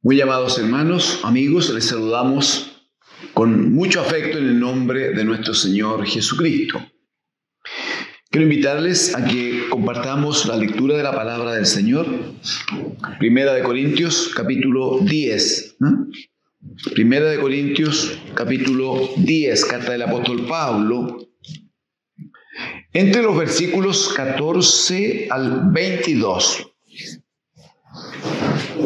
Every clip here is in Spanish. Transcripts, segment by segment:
Muy amados hermanos, amigos, les saludamos con mucho afecto en el nombre de nuestro Señor Jesucristo. Quiero invitarles a que compartamos la lectura de la palabra del Señor. Primera de Corintios, capítulo 10. Primera de Corintios, capítulo 10, carta del apóstol Pablo. Entre los versículos 14 al 22.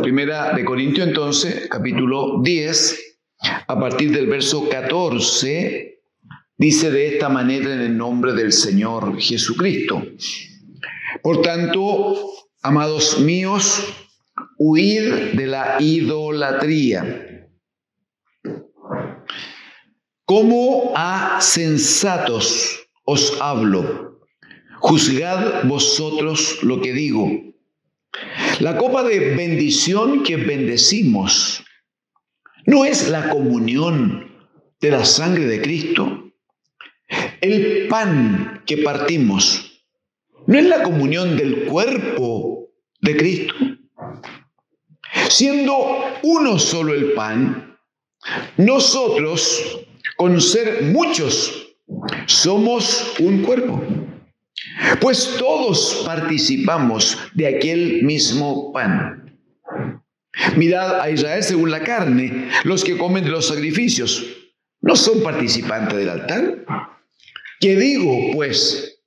Primera de Corintios, entonces, capítulo 10, a partir del verso 14, dice de esta manera en el nombre del Señor Jesucristo. Por tanto, amados míos, huid de la idolatría. Como a sensatos os hablo, juzgad vosotros lo que digo. La copa de bendición que bendecimos no es la comunión de la sangre de Cristo. El pan que partimos no es la comunión del cuerpo de Cristo. Siendo uno solo el pan, nosotros, con ser muchos, somos un cuerpo. Pues todos participamos de aquel mismo pan. Mirad a Israel según la carne, los que comen de los sacrificios, ¿no son participantes del altar? ¿Qué digo, pues?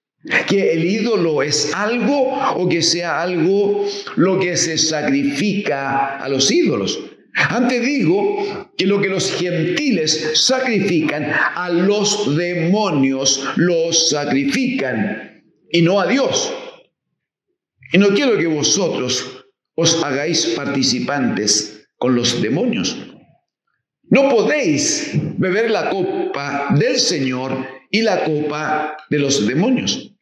¿Que el ídolo es algo o que sea algo lo que se sacrifica a los ídolos? Antes digo que lo que los gentiles sacrifican a los demonios los sacrifican y no a Dios. Y no quiero que vosotros os hagáis participantes con los demonios. No podéis beber la copa del Señor y la copa de los demonios.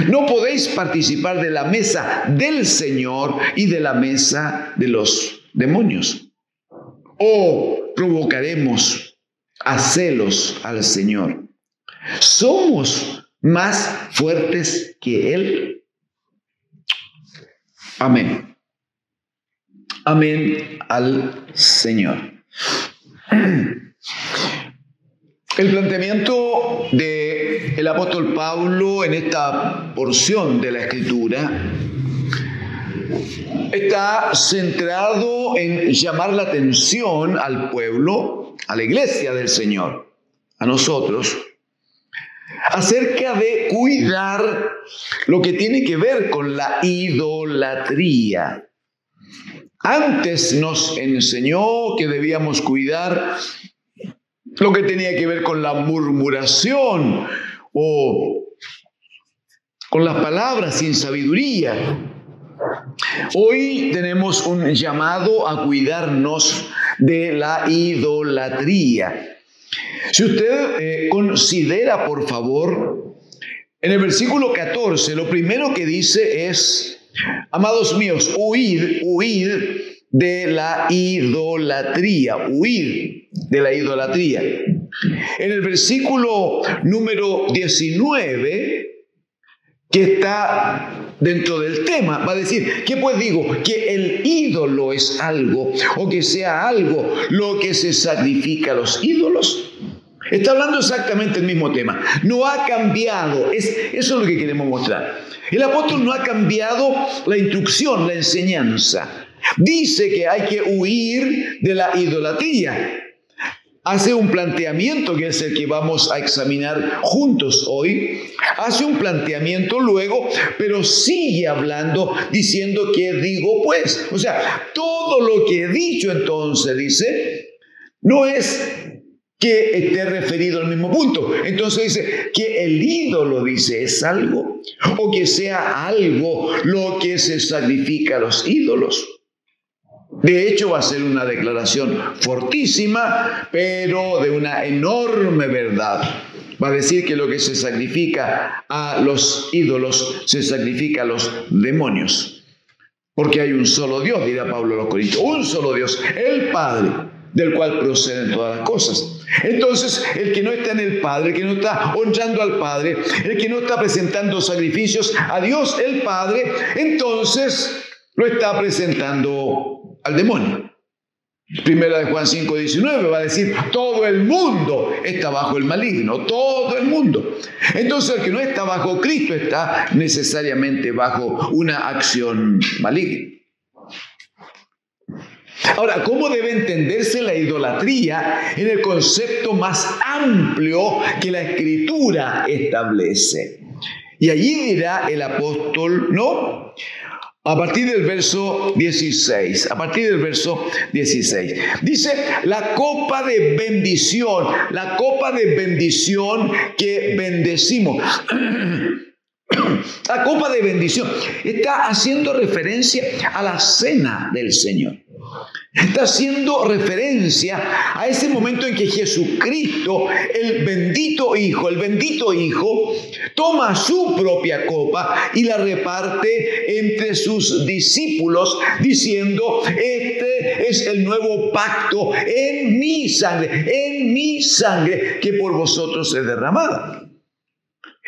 No podéis participar de la mesa del Señor y de la mesa de los demonios. O provocaremos a celos al Señor. ¿Somos más fuertes que Él? Amén. Amén al Señor. El planteamiento del apóstol Pablo en esta porción de la Escritura está centrado en llamar la atención al pueblo, a la iglesia del Señor, a nosotros, acerca de cuidar lo que tiene que ver con la idolatría. Antes nos enseñó que debíamos cuidar lo que tenía que ver con la murmuración o con las palabras sin sabiduría. Hoy tenemos un llamado a cuidarnos de la idolatría. Si usted considera, por favor, en el versículo 14, lo primero que dice es: amados míos, huid de la idolatría, huid de la idolatría. En el versículo número 19, que está dentro del tema, va a decir, ¿qué pues digo? Que el ídolo es algo, o que sea algo lo que se sacrifica a los ídolos. Está hablando exactamente el mismo tema. No ha cambiado. Eso es lo que queremos mostrar. El apóstol no ha cambiado la instrucción, la enseñanza. Dice que hay que huir de la idolatría. Hace un planteamiento que es el que vamos a examinar juntos hoy. Hace un planteamiento luego, pero sigue hablando, diciendo que digo pues. O sea, todo lo que he dicho entonces, dice, no es que esté referido al mismo punto. Entonces dice que el ídolo, dice, es algo, o que sea algo lo que se sacrifica a los ídolos. De hecho, va a ser una declaración fortísima, pero de una enorme verdad. Va a decir que lo que se sacrifica a los ídolos se sacrifica a los demonios. Porque hay un solo Dios, dirá Pablo a los Corintios, un solo Dios, el Padre, del cual proceden todas las cosas. Entonces, el que no está en el Padre, el que no está honrando al Padre, el que no está presentando sacrificios a Dios el Padre, entonces lo está presentando al demonio. Primera de Juan 5:19 va a decir, todo el mundo está bajo el maligno, todo el mundo. Entonces el que no está bajo Cristo está necesariamente bajo una acción maligna. Ahora, ¿cómo debe entenderse la idolatría en el concepto más amplio que la Escritura establece? Y allí dirá el apóstol, ¿no? A partir del verso 16, dice, la copa de bendición que bendecimos. La copa de bendición está haciendo referencia a la cena del Señor. Está haciendo referencia a ese momento en que Jesucristo, el bendito Hijo, toma su propia copa y la reparte entre sus discípulos, diciendo, este es el nuevo pacto en mi sangre que por vosotros es derramada.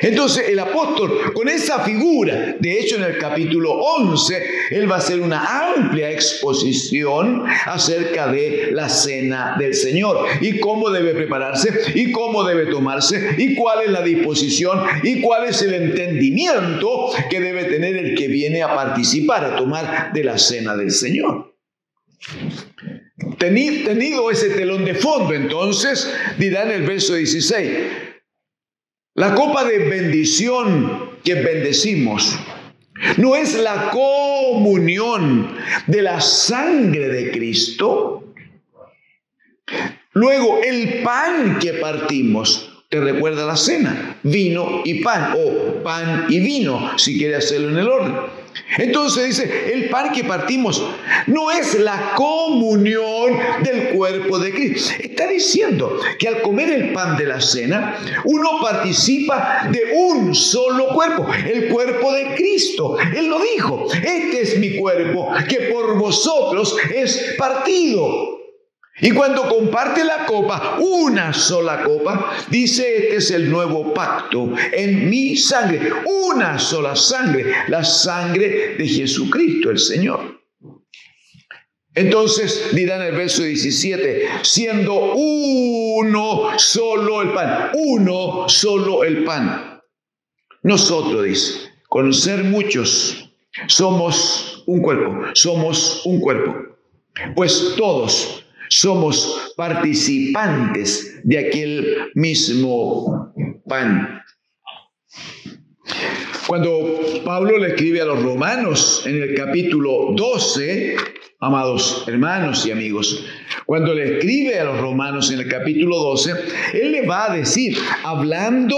Entonces el apóstol, con esa figura, de hecho en el capítulo 11, él va a hacer una amplia exposición acerca de la cena del Señor y cómo debe prepararse y cómo debe tomarse y cuál es la disposición y cuál es el entendimiento que debe tener el que viene a participar, a tomar de la cena del Señor. Tenido ese telón de fondo, entonces dirá en el verso 16, la copa de bendición que bendecimos no es la comunión de la sangre de Cristo. Luego, el pan que partimos, ¿te recuerda la cena? Vino y pan, o pan y vino, si quiere hacerlo en el orden. Entonces dice, el pan que partimos no es la comunión del cuerpo de Cristo. Está diciendo que al comer el pan de la cena, uno participa de un solo cuerpo, el cuerpo de Cristo. Él lo dijo, este es mi cuerpo que por vosotros es partido. Y cuando comparte la copa, una sola copa, dice, este es el nuevo pacto en mi sangre, una sola sangre, la sangre de Jesucristo el Señor. Entonces dirá en el verso 17, siendo uno solo el pan, Nosotros, dice, con ser muchos, somos un cuerpo, pues todos somos participantes de aquel mismo pan. Cuando Pablo le escribe a los romanos en el capítulo 12, amados hermanos y amigos, cuando le escribe a los romanos en el capítulo 12, él le va a decir, hablando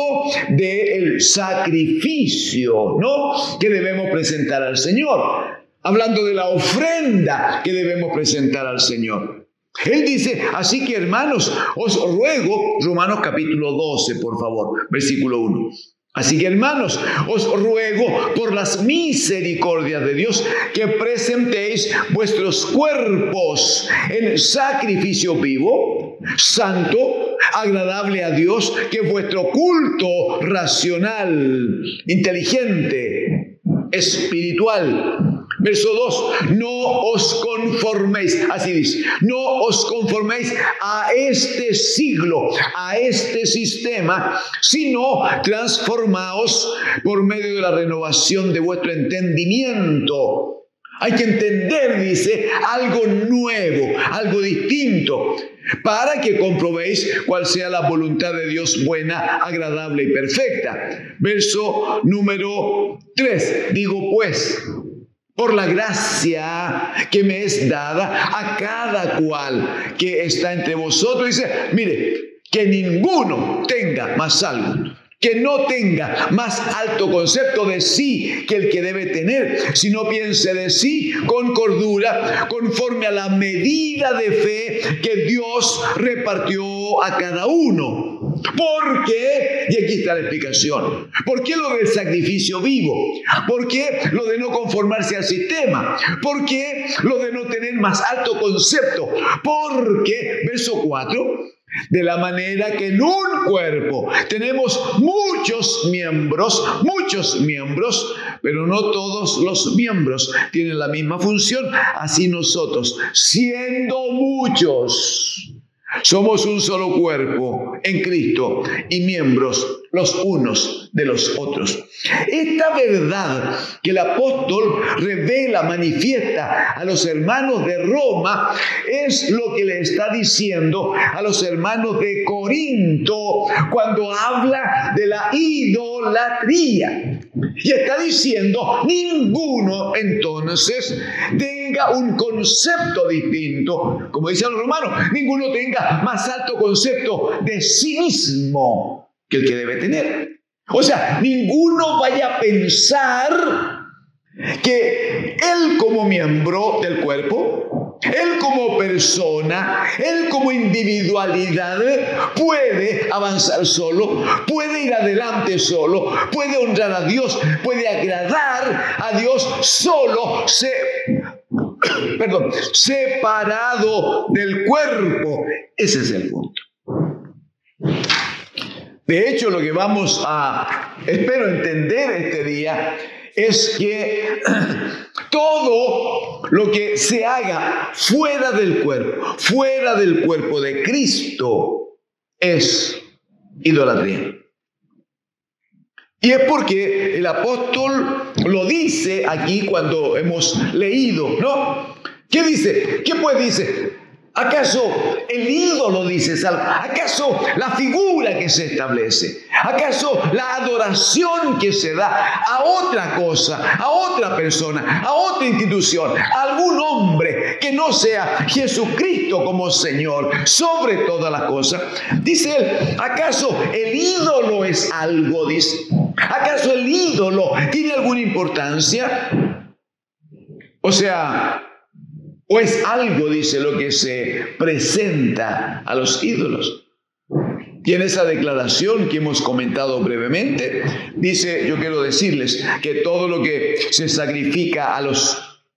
del sacrificio, ¿no?, que debemos presentar al Señor, hablando de la ofrenda que debemos presentar al Señor. Él dice, así que hermanos, os ruego, Romanos capítulo 12, por favor, versículo 1. Así que hermanos, os ruego por las misericordias de Dios que presentéis vuestros cuerpos en sacrificio vivo, santo, agradable a Dios, que es vuestro culto racional, inteligente, espiritual. Verso 2, no os conforméis, así dice, no os conforméis a este siglo, a este sistema, sino transformaos por medio de la renovación de vuestro entendimiento. Hay que entender, dice, algo nuevo, algo distinto, para que comprobéis cuál sea la voluntad de Dios buena, agradable y perfecta. Verso número 3, digo pues, por la gracia que me es dada a cada cual que está entre vosotros. Dice, mire, que ninguno tenga más algo, que no tenga más alto concepto de sí que el que debe tener, sino piense de sí con cordura, conforme a la medida de fe que Dios repartió a cada uno. ¿Por qué? Y aquí está la explicación. ¿Por qué lo del sacrificio vivo? ¿Por qué lo de no conformarse al sistema? ¿Por qué lo de no tener más alto concepto? Porque, verso 4, de la manera que en un cuerpo tenemos muchos miembros, muchos miembros, pero no todos los miembros tienen la misma función. Así nosotros, siendo muchos, somos un solo cuerpo en Cristo y miembros los unos de los otros. Esta verdad que el apóstol revela, manifiesta a los hermanos de Roma, es lo que le está diciendo a los hermanos de Corinto cuando habla de la idolatría. Y está diciendo, ninguno entonces tenga un concepto distinto, como dicen los romanos, ninguno tenga más alto concepto de sí mismo que el que debe tener. O sea, ninguno vaya a pensar que él como miembro del cuerpo, él como persona, él como individualidad puede avanzar solo, puede ir adelante solo, puede honrar a Dios, puede agradar a Dios solo, separado del cuerpo. Ese es el punto. De hecho, lo que vamos a, espero entender este día, es que todo lo que se haga fuera del cuerpo de Cristo, es idolatría. Y es porque el apóstol lo dice aquí cuando hemos leído, ¿no? ¿Qué dice? ¿Qué pues dice? ¿Acaso el ídolo, dice Salmo? ¿Acaso la figura que se establece? ¿Acaso la adoración que se da a otra cosa, a otra persona, a otra institución, a algún hombre que no sea Jesucristo como Señor sobre todas las cosas? Dice él, ¿acaso el ídolo es algo? Dice, ¿acaso el ídolo tiene alguna importancia? O sea, ¿o es algo, dice, lo que se presenta a los ídolos? Y en esa declaración que hemos comentado brevemente, dice, yo quiero decirles que todo lo que se sacrifica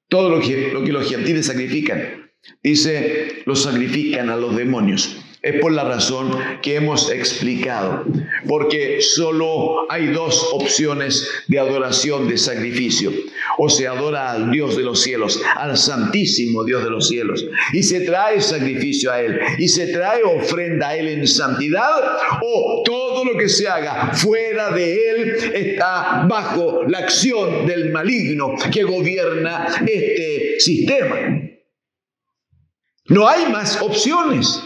todo lo que los gentiles sacrifican, dice, lo sacrifican a los demonios. Es por la razón que hemos explicado, porque solo hay dos opciones de adoración, de sacrificio. O se adora al Dios de los cielos, al Santísimo Dios de los cielos, y se trae sacrificio a Él, y se trae ofrenda a Él en santidad, o todo lo que se haga fuera de Él está bajo la acción del maligno que gobierna este sistema. No hay más opciones.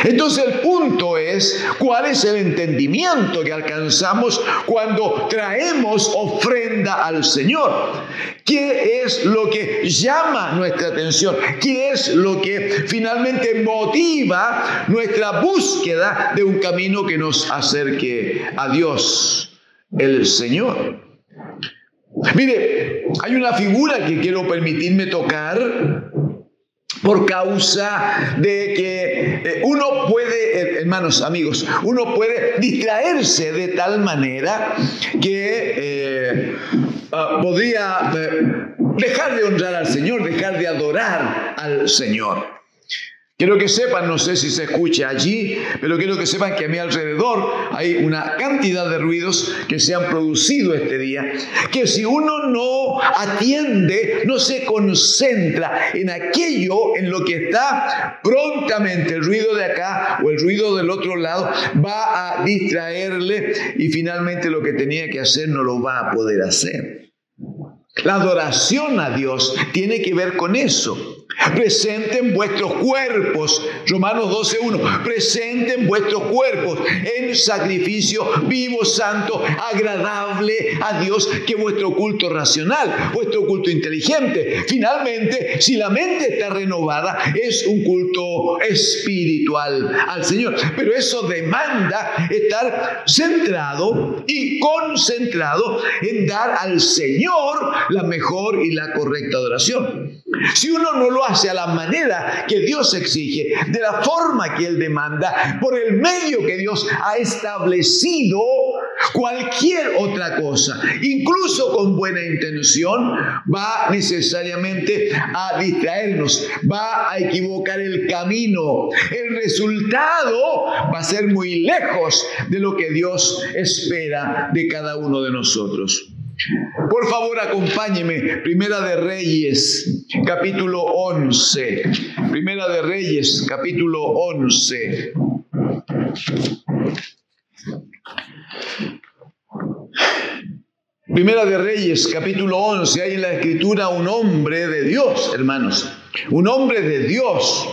Entonces el punto es, ¿cuál es el entendimiento que alcanzamos cuando traemos ofrenda al Señor? ¿Qué es lo que llama nuestra atención? ¿Qué es lo que finalmente motiva nuestra búsqueda de un camino que nos acerque a Dios, el Señor? Mire, hay una figura que quiero permitirme tocar, por causa de que uno puede, hermanos, amigos, uno puede distraerse de tal manera que podría dejar de honrar al Señor, dejar de adorar al Señor. Quiero que sepan, no sé si se escucha allí, pero quiero que sepan que a mi alrededor hay una cantidad de ruidos que se han producido este día, que si uno no atiende, no se concentra en aquello en lo que está, prontamente el ruido de acá o el ruido del otro lado va a distraerle y finalmente lo que tenía que hacer no lo va a poder hacer. La adoración a Dios tiene que ver con eso. Presenten vuestros cuerpos, Romanos 12:1, presenten vuestros cuerpos en sacrificio vivo, santo, agradable a Dios, que vuestro culto racional, vuestro culto inteligente. Finalmente, si la mente está renovada, es un culto espiritual al Señor. Pero eso demanda estar centrado y concentrado en dar al Señor la mejor y la correcta adoración. Si uno no lo lo hace a la manera que Dios exige, de la forma que Él demanda, por el medio que Dios ha establecido. Cualquier otra cosa, incluso con buena intención, va necesariamente a distraernos, va a equivocar el camino. El resultado va a ser muy lejos de lo que Dios espera de cada uno de nosotros. Por favor, acompáñeme. Primera de Reyes, capítulo 11. Primera de Reyes, capítulo 11. Primera de Reyes, capítulo 11. Hay en la Escritura un hombre de Dios, hermanos. Un hombre de Dios.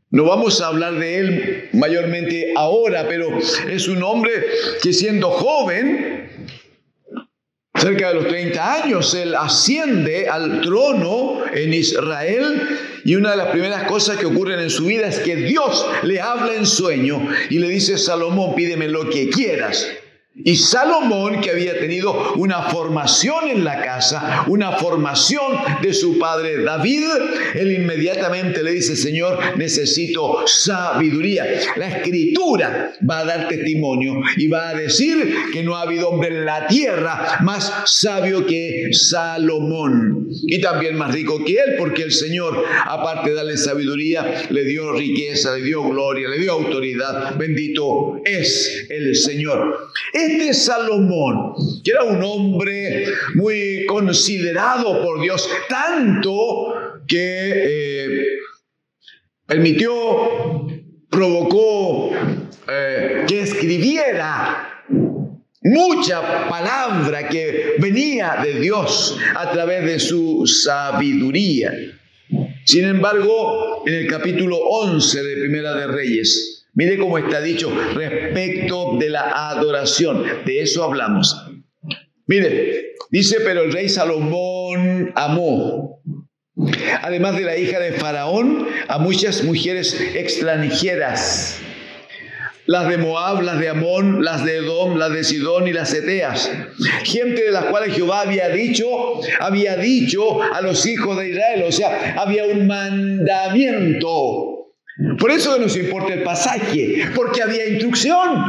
No vamos a hablar de él mayormente ahora, pero es un hombre que siendo joven, cerca de los 30 años, él asciende al trono en Israel y una de las primeras cosas que ocurren en su vida es que Dios le habla en sueño y le dice: Salomón, pídeme lo que quieras. Y Salomón, que había tenido una formación en la casa, una formación de su padre David, él inmediatamente le dice: Señor, necesito sabiduría. La Escritura va a dar testimonio y va a decir que no ha habido hombre en la tierra más sabio que Salomón y también más rico que él, porque el Señor, aparte de darle sabiduría, le dio riqueza, le dio gloria, le dio autoridad. Bendito es el Señor. Este Salomón, que era un hombre muy considerado por Dios, tanto que provocó que escribiera mucha palabra que venía de Dios a través de su sabiduría. Sin embargo, en el capítulo 11 de Primera de Reyes, mire cómo está dicho respecto de la adoración. De eso hablamos. Mire, dice: pero el rey Salomón amó, además de la hija de Faraón, a muchas mujeres extranjeras. Las de Moab, las de Amón, las de Edom, las de Sidón y las Eteas. Gente de las cuales Jehová había dicho a los hijos de Israel. O sea, había un mandamiento. Por eso nos importa el pasaje, porque había instrucción.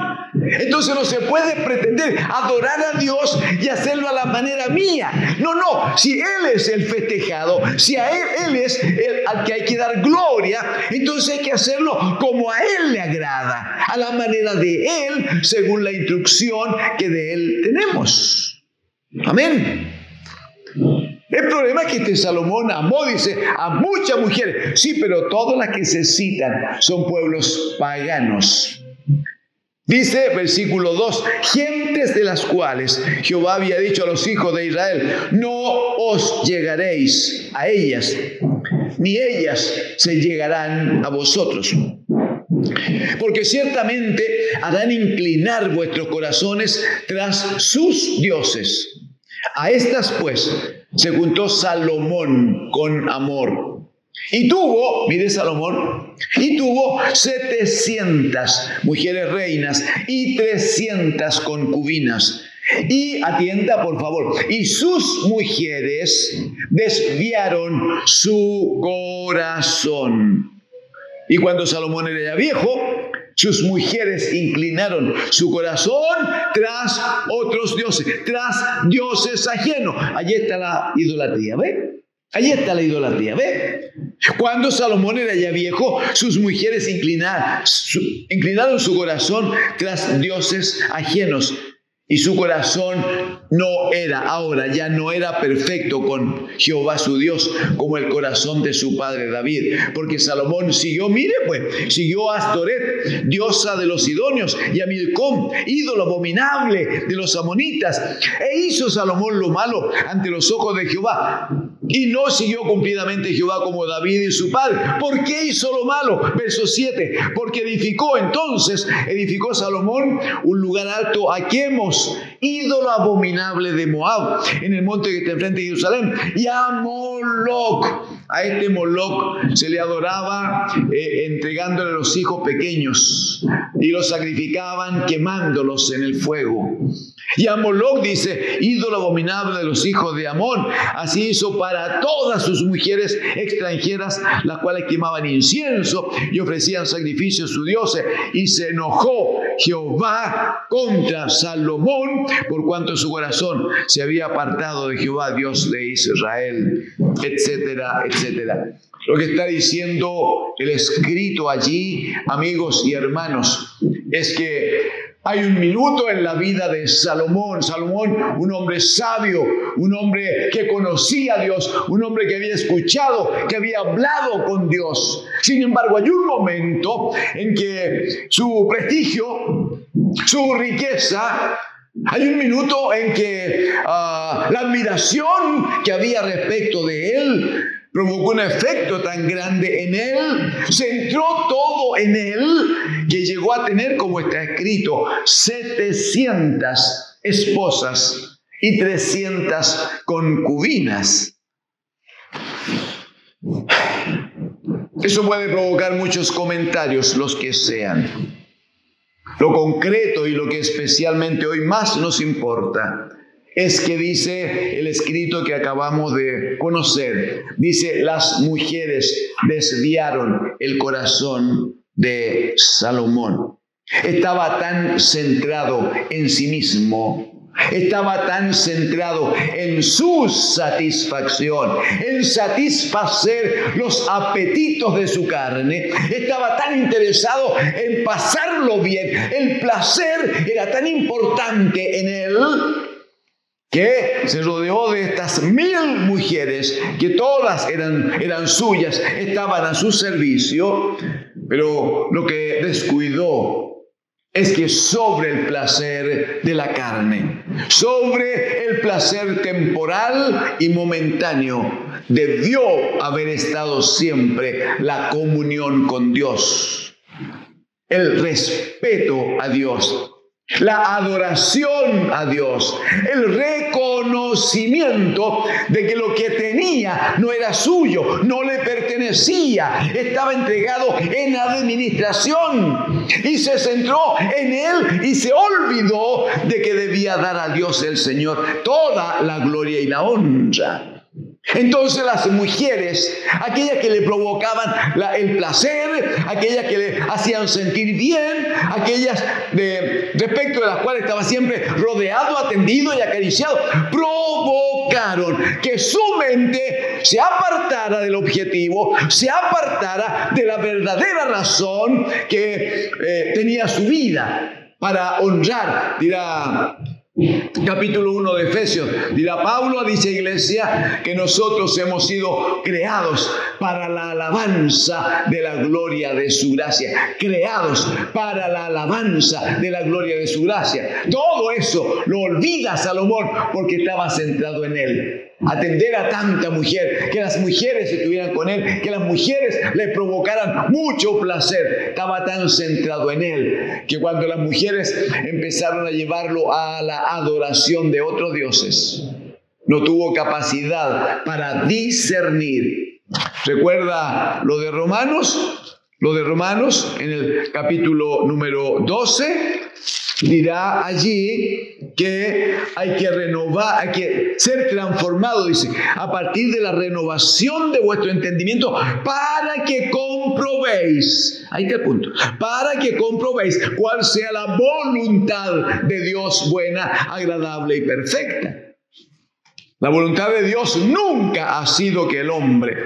Entonces no se puede pretender adorar a Dios y hacerlo a la manera mía. No. Si Él es el festejado, si a Él es al que hay que dar gloria, entonces hay que hacerlo como a Él le agrada, a la manera de Él, según la instrucción que de Él tenemos. Amén. El problema es que este Salomón amó, dice, a muchas mujeres. Sí, pero todas las que se citan son pueblos paganos. Dice, versículo 2, gentes de las cuales Jehová había dicho a los hijos de Israel: no os llegaréis a ellas, ni ellas se llegarán a vosotros. Porque ciertamente harán inclinar vuestros corazones tras sus dioses. A estas, pues, se juntó Salomón con amor. Y tuvo, mire Salomón, 700 mujeres reinas y 300 concubinas. Y atienda, por favor, y sus mujeres desviaron su corazón. Y cuando Salomón era ya viejo, sus mujeres inclinaron su corazón tras otros dioses, tras dioses ajenos. Allí está la idolatría, ¿ve? Allí está la idolatría, ¿ve? Cuando Salomón era ya viejo, sus mujeres inclinaron su corazón tras dioses ajenos. Y su corazón ya no era perfecto con Jehová su Dios, como el corazón de su padre David. Porque Salomón siguió a Astoret, diosa de los sidonios, y a Milcom, ídolo abominable de los amonitas. E hizo Salomón lo malo ante los ojos de Jehová. Y no siguió cumplidamente Jehová como David y su padre. ¿Por qué hizo lo malo? Verso 7. Porque edificó Salomón un lugar alto a Quemos, ídolo abominable de Moab, en el monte que está enfrente de Jerusalén, y a Moloc, A este Moloc se le adoraba entregándole a los hijos pequeños y los sacrificaban quemándolos en el fuego. Y a Moloc, dice, ídolo abominable de los hijos de Amón, así hizo para todas sus mujeres extranjeras, las cuales quemaban incienso y ofrecían sacrificios a sus dioses. Y se enojó Jehová contra Salomón, por cuanto su corazón se había apartado de Jehová, Dios de Israel, etcétera, etcétera. Lo que está diciendo el escrito allí, amigos y hermanos, es que hay un minuto en la vida de Salomón. Salomón, un hombre sabio, un hombre que conocía a Dios, un hombre que había escuchado, que había hablado con Dios. Sin embargo, hay un momento en que su prestigio, su riqueza, hay un minuto en que la admiración que había respecto de él provocó un efecto tan grande en él, centró todo en él, que llegó a tener, como está escrito, 700 esposas y 300 concubinas. Eso puede provocar muchos comentarios, los que sean. Lo concreto y lo que especialmente hoy más nos importa es que dice el escrito que acabamos de conocer. Dice, las mujeres desviaron el corazón de Salomón. Estaba tan centrado en sí mismo, estaba tan centrado en su satisfacción, en satisfacer los apetitos de su carne. Estaba tan interesado en pasarlo bien. El placer era tan importante en él que se rodeó de estas 1000 mujeres, que todas eran suyas, estaban a su servicio, pero lo que descuidó es que sobre el placer de la carne, sobre el placer temporal y momentáneo, debió haber estado siempre la comunión con Dios, el respeto a Dios, la adoración a Dios, el reconocimiento de que lo que tenía no era suyo, no le pertenecía, estaba entregado en administración y se centró en él y se olvidó de que debía dar a Dios el Señor toda la gloria y la honra. Entonces las mujeres, aquellas que le provocaban el placer, aquellas que le hacían sentir bien, aquellas respecto de las cuales estaba siempre rodeado, atendido y acariciado, provocaron que su mente se apartara del objetivo, se apartara de la verdadera razón que tenía su vida para honrar, dirá capítulo 1 de Efesios, dirá Pablo a dicha iglesia que nosotros hemos sido creados para la alabanza de la gloria de su gracia. Creados para la alabanza de la gloria de su gracia. Todo eso lo olvida Salomón porque estaba centrado en él. Atender a tanta mujer, que las mujeres estuvieran con él, que las mujeres le provocaran mucho placer. Estaba tan centrado en él que cuando las mujeres empezaron a llevarlo a la adoración de otros dioses, no tuvo capacidad para discernir. ¿Recuerda lo de Romanos? Lo de Romanos en el capítulo número 12. Dirá allí que hay que renovar, hay que ser transformado, dice, a partir de la renovación de vuestro entendimiento, para que comprobéis, ahí está el punto, para que comprobéis cuál sea la voluntad de Dios buena, agradable y perfecta. La voluntad de Dios nunca ha sido que el hombre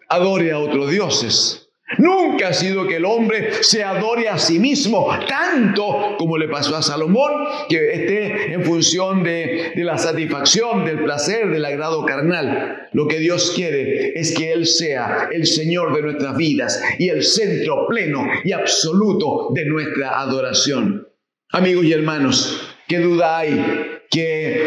adore a otros dioses. Nunca ha sido que el hombre se adore a sí mismo, tanto como le pasó a Salomón, que esté en función de la satisfacción, del placer, del agrado carnal. Lo que Dios quiere es que Él sea el Señor de nuestras vidas y el centro pleno y absoluto de nuestra adoración. Amigos y hermanos, ¿qué duda hay que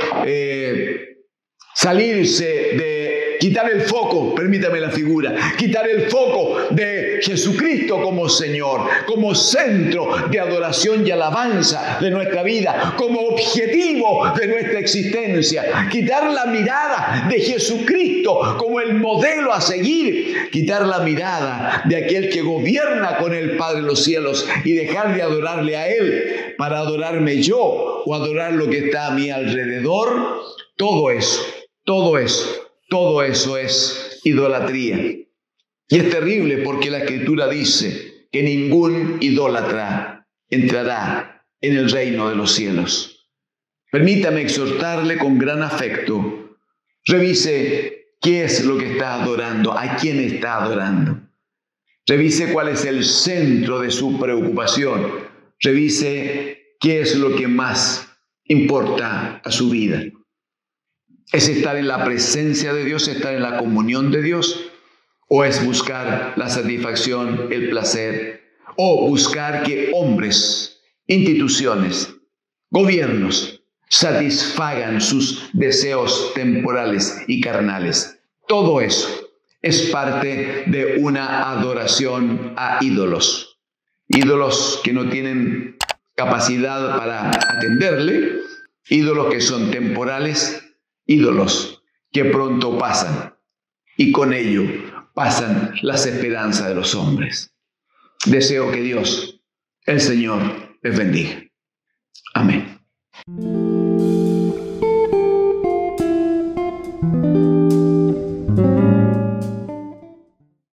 salirse de quitar el foco, permítame la figura, quitar el foco de Jesucristo como Señor, como centro de adoración y alabanza de nuestra vida, como objetivo de nuestra existencia, quitar la mirada de Jesucristo como el modelo a seguir, quitar la mirada de aquel que gobierna con el Padre en los cielos y dejar de adorarle a Él para adorarme yo o adorar lo que está a mi alrededor. Todo eso es idolatría. Y es terrible porque la Escritura dice que ningún idólatra entrará en el reino de los cielos. Permítame exhortarle con gran afecto. Revise qué es lo que está adorando, a quién está adorando. Revise cuál es el centro de su preocupación. Revise qué es lo que más importa a su vida. ¿Es estar en la presencia de Dios, estar en la comunión de Dios? ¿O es buscar la satisfacción, el placer? ¿O buscar que hombres, instituciones, gobiernos satisfagan sus deseos temporales y carnales? Todo eso es parte de una adoración a ídolos. Ídolos que no tienen capacidad para atenderle, ídolos que son temporales, ídolos que pronto pasan y con ello pasan las esperanzas de los hombres. Deseo que Dios, el Señor, les bendiga.